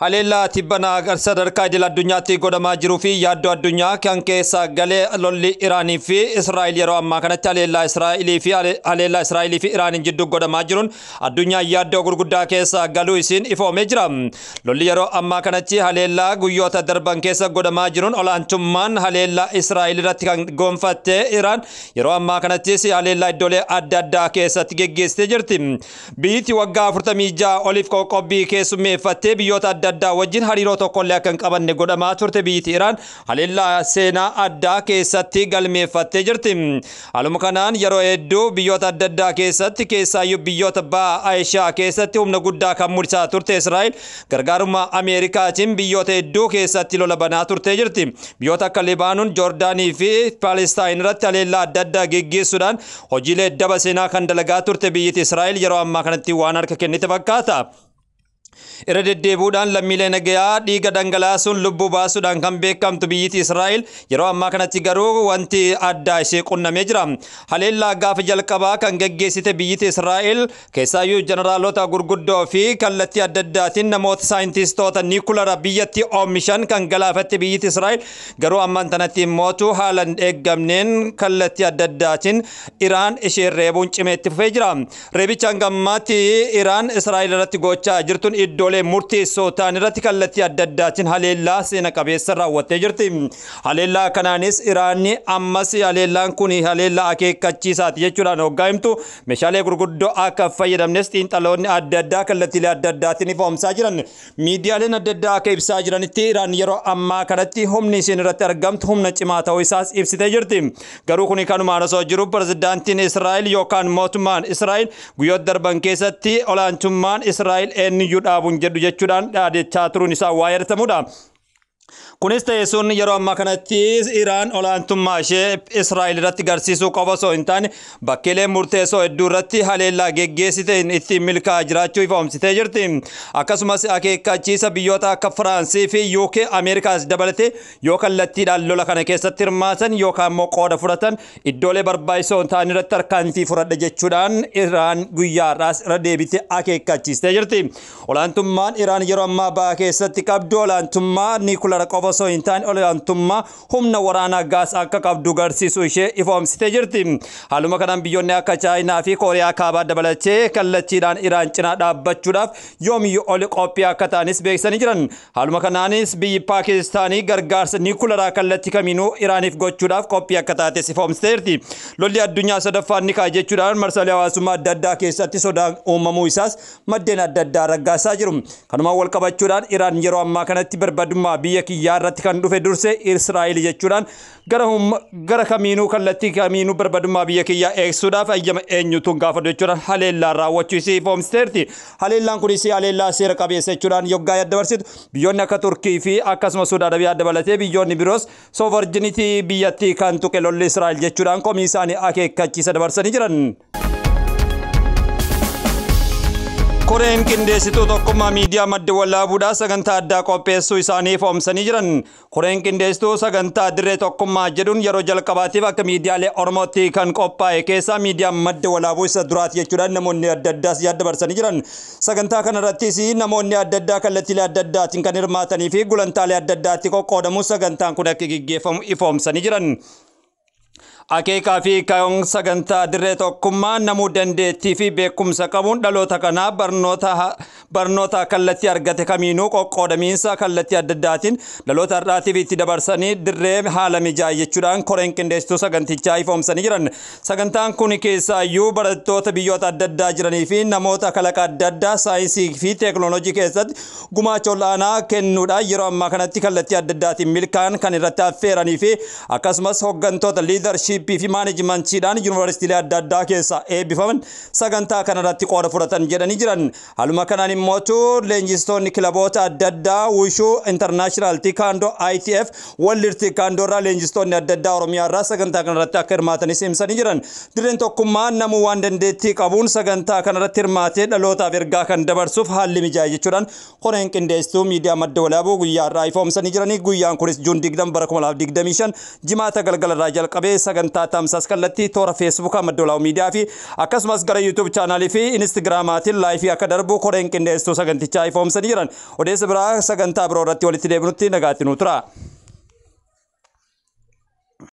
Haleellaa tibbana sadarkaa idil addunyaatti godhamaa jiruu fi yaaddoo addunyaa kan keessa galee lolli Iraanii fi Israa'el yeroo ammaa kanatti haleellaa Israa'elii fi Iraaniin jidduu godhamaa jiruun addunyaa yaaddoo gurguddaa keessa galuu isiin ifoomee jira. Lolli yeroo ammaa kanatti haleellaa guyyoota darban keessa godhamaa jiruun olaantummaan haleellaa Israa'el irratti kan gonfatte Iraan yeroo ammaa kanattis haleellaa iddoolee adda addaa keessatti geggeessitee jirti. Biyyi waggaa 46 oliif qoqqobbii keessummeeffattee biyyoota adda wajjin hariiroo tokkollee kan qabanne godhamaa turte biyyi Iraan haleellaa seenaa addaa keessatti galmeeffattee jirti. Haaluma kanaan yeroo hedduu biyyoota adda addaa keessatti keessaayyuu biyyoota ba'a Aayishaa keessatti humna guddaa kan mul'isaa turte Israa'el gargaarummaa Ameerikaatiin biyyoota hedduu keessatti lola banaa turtee jirti. Biyyoota akka Libaanoon, Joordaanii fi Palestaan irratti haleellaa adda addaa geggeessuudhaan hojiilee daba seenaa kan dalagaa turte biyyi Israa'el yeroo ammaa kanatti waan harka kennite fakkaata. Irra deddeebi'uudhaan lammiilee nagayaa dhiiga dhangalaasuun lubbuu baasuudhaan kan beekamtu biyyi Israa'el yeroo ammaa kanatti garuu wanti addaa ishee qunnamee jira. Haleellaa gaafa jalqabaa kan geggeessite biyyi Israa'el keessaayyuu jeneraalota gurguddoo fi kallattii adda addaatiin namoota saayintistoota niikulara biyyatti oomishan kan galaafatte biyyi Israa'el garuu ammaan tanatti immootu haala hin eeggamneen kallattii adda addaatiin Iraan ishee reebuun cimeetti fufee jira. Reebicha hangammaatti Iraan Israa'el irratti gochaa jirtuun iddoolee murteessoo ta'an irratti kallattii adda addaatiin haleellaa seena qabeessa raawwattee jirti. Haleellaa kanaanis Iraanni ammas haleellaan kun haleellaa akeekkachiisaati jechuudhaan hoggaa himtu meeshaalee gurguddoo akka fayyadamnes xiinxaloonni adda addaa kallattiilee adda addaatiin ifoomsaa jiran. Miidiyaaleen adda addaa akka ibsaa jiranitti Iraan yeroo ammaa kanatti humni isiin irratti argamtu humna cimaa ta'uu isaas ibsitee jirti. Garuu kun kanumaan osoo jiru pirezidaantiin Israa'el yookaan mootummaan Israa'el guyyoota darban keessatti olaantummaan Israa'el eenyuyyuu dhaabuun jedhu jechuudhaan dhaadachaa turuun isaa waa yaadatamudha. Kunis ta'ee sun yeroo ammaa kanatti Iraan olaantummaa ishee Israa'el irratti garsiisuu qofa osoo hin taane bakkeelee murteessoo hedduu irratti haleellaa geggeessiteen ittiin milkaa'aa jiraachuu ifoomsitee jirti. Akkasumas akeekkachiisa biyyoota akka Firaansii fi UK Ameerikaas dabalatee yoo kallattiidhaan lola kana keessatti hirmaatan yookaan immoo qooda fudhatan iddoolee barbaachisoo ta'an irratti tarkaanfii fudhadha jechuudhaan Iraan guyyaa har'aas irra deebitee akeekkachiistee jirti. Olaantummaan Iraan yeroo ammaa bahaa keessatti qabdu olaantummaa niikulara qofa osoo hin taane olaantummaa humna waraanaa gaas akka qabdu garsiisuu ishee ifoomsitee jirti. Haaluma kanaan biyyoonni akka Chaayinaa fi Kooriyaa kaabaa dabalatee kallattiidhaan Iraan cinaa dhaabbachuudhaaf yoomiyyuu oli qophii akka ta'anis beeksisanii jiran. Haaluma kanaanis biyyi Paakistaanii gargaarsa niikularaa kallattii kamiinuu Iraaniif gochuudhaaf qophii akka taates ifoomsitee jirti. Lolli addunyaa sadaffaan ni ka'a jechuudhaan marsaalee hawaasummaa adda addaa keessatti sodaan uumamuu isaas maddeen adda addaa raggaasaa jiru. Kanumaan wal qabachuudhaan Iraan yeroo ammaa kanatti barbaadummaa biyya kiyyaa irratti kan dhufe durse Israa'el jechuudhaan gara kamiinuu kallattii kamiinuu barbaadummaa biyya kiyyaa eegsuudhaaf ayyama eenyutu gaafatu jechuudhaan haleellaa raawwachuu isii ifoomsiteerti. Haleellaan kunis haleellaa seera qabeessa jechuudhaan yoggaa dabarsitu biyyoonni akka Turkii fi akkasumas Suudaan Arabiyaa dabalatee biyyoonni biroos soovarjinitii biyyattii kan tuqe lolli Israa'el jechuudhaan komii isaanii akeekkachiisa dabarsanii jiran. Koreen qindeessituu tokkummaa miidiyaa madda walaabuudhaa sagantaa addaa qopheessuu isaanii ifoomsanii jiran. Koreen qindeessituu sagantaa dirree tokkummaa jedhuun yeroo jalqabaatiif akka miidiyaalee Oromootti kan qophaa'e keessaa miidiyaa madda walaabuu isa duraati jechuudhaan namoonni adda addaas yaada dabarsanii jiran. Sagantaa kanarrattis namoonni adda addaa kallattiilee adda addaatiin kan hirmaatanii fi gulantaalee adda addaatti qoqqoodamu sagantaan kun akka gaggeeffamu ifoomsanii jiran. Akeekaa fi kaayyoon sagantaa dirree tokkummaa namuu dandeettii fi beekumsa qabuun dhaloota kanaa barnoota kallattii argate kamiinuu qoqqoodamiinsa kallattii adda addaatiin dhaloota har'aatiif itti dabarsanii dirree haala mijaa'e jechuudhaan koreen qindeessituu sagantichaa ifoomsanii jiran. Sagantaan kun keessaayyuu barattoota biyyoota adda addaa jiranii fi namoota kalaqa adda addaa saayinsii fi teekinooloojii keessatti gumaacha olaanaa kennuudhaan yeroo ammaa kanatti kallattii adda addaatiin milkaa'an kan irratti affeeranii fi akkasumas hooggantoota liidarshii fi maanajimantiidhaan yuunivarsiitiilee adda addaa keessaa eebbifaman sagantaa kanarratti qooda fudhatan jedhanii jiran. Haaluma kanaan immoo leenjistoonni kilaboota adda addaa Wushuu International Taekwondo ITF World Taekwondo irraa leenjistoonni adda addaa Oromiyaa irraa sagantaa kanarratti akka hirmaatanis himsanii jiran. Dirreen tokkummaa namuu waan dandeettii qabuun sagantaa kanarratti hirmaatee dhalootaaf ergaa kan dabarsuuf haalli mijaa'e jechuudhaan koreen qindeessituu miidiyaa madda walaabuu guyyaa irraa ifoomsanii jiranii. Guyyaan kunis Juun 20 bara 2025 jimaata galgala irraa jalqabee sagantaa sagantaa tamsaas kallattii toora Facebook maddoolaa miidiyaa fi akkasumas gara YouTube channel fi Instagramaatiin live akka darbu koreen qindeessituu sagantichaa ifoomsanii jiran odeessa biraa sagantaa biroo irratti walitti deebinutti nagaatti nu tura.